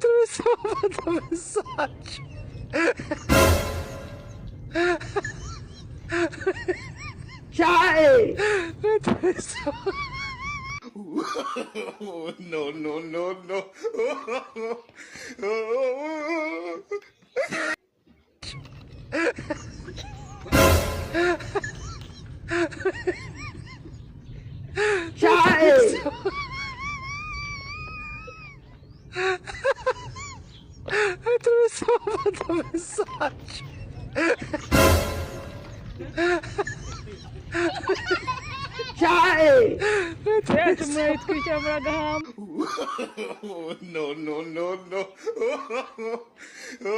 Tu mi stavo mandando un messaggio. Tu mi stavo... No, no, no, no. Tu mi stavo mandando un messaggio. তোমরা স্কুল আমরা গাম No, no, no, no.